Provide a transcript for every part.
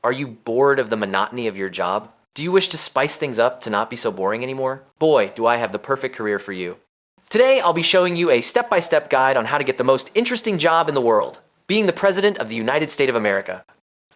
Are you bored of the monotony of your job? Do you wish to spice things up to not be so boring anymore? Boy, do I have the perfect career for you. Today, I'll be showing you a step-by-step guide on how to get the most interesting job in the world, being the President of the United States of America.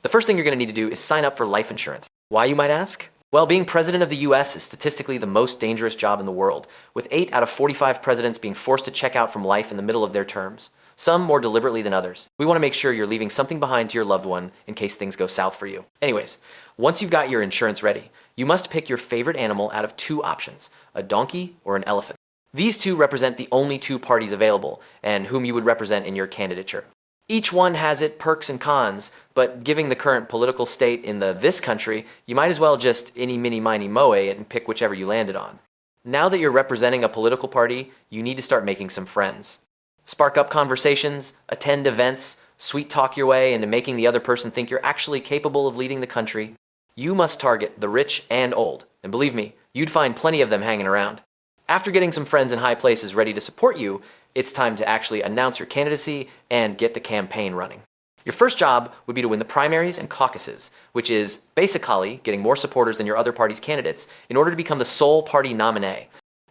The first thing you're going to need to do is sign up for life insurance. Why, you might ask? Well, being President of the US is statistically the most dangerous job in the world, with 8 out of 45 presidents being forced to check out from life in the middle of their terms, some more deliberately than others. We want to make sure you're leaving something behind to your loved one in case things go south for you. Anyways, once you've got your insurance ready, you must pick your favorite animal out of 2 options, a donkey or an elephant. These 2 represent the only 2 parties available and whom you would represent in your candidature. Each one has its perks and cons, but given the current political state in this country, you might as well just eeny, meeny, miny, moe it and pick whichever you landed on. Now that you're representing a political party, you need to start making some friends. Spark up conversations, attend events, sweet talk your way into making the other person think you're actually capable of leading the country. You must target the rich and old, and believe me, you'd find plenty of them hanging around. After getting some friends in high places ready to support you, it's time to actually announce your candidacy and get the campaign running. Your first job would be to win the primaries and caucuses, which is basically getting more supporters than your other party's candidates in order to become the sole party nominee.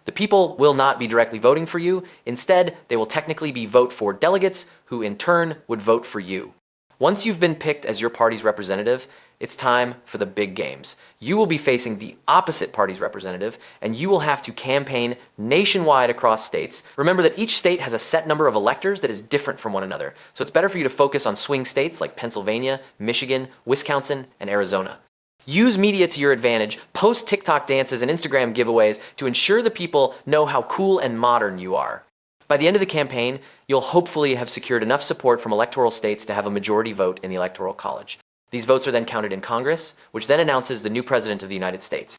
The people will not be directly voting for you. Instead, they will technically be vote for delegates who in turn would vote for you. Once you've been picked as your party's representative, it's time for the big games. You will be facing the opposite party's representative, and you will have to campaign nationwide across states. Remember that each state has a set number of electors that is different from one another, so it's better for you to focus on swing states like Pennsylvania, Michigan, Wisconsin, and Arizona. Use media to your advantage, post TikTok dances and Instagram giveaways to ensure the people know how cool and modern you are. By the end of the campaign, you'll hopefully have secured enough support from electoral states to have a majority vote in the Electoral College. These votes are then counted in Congress, which then announces the new President of the United States.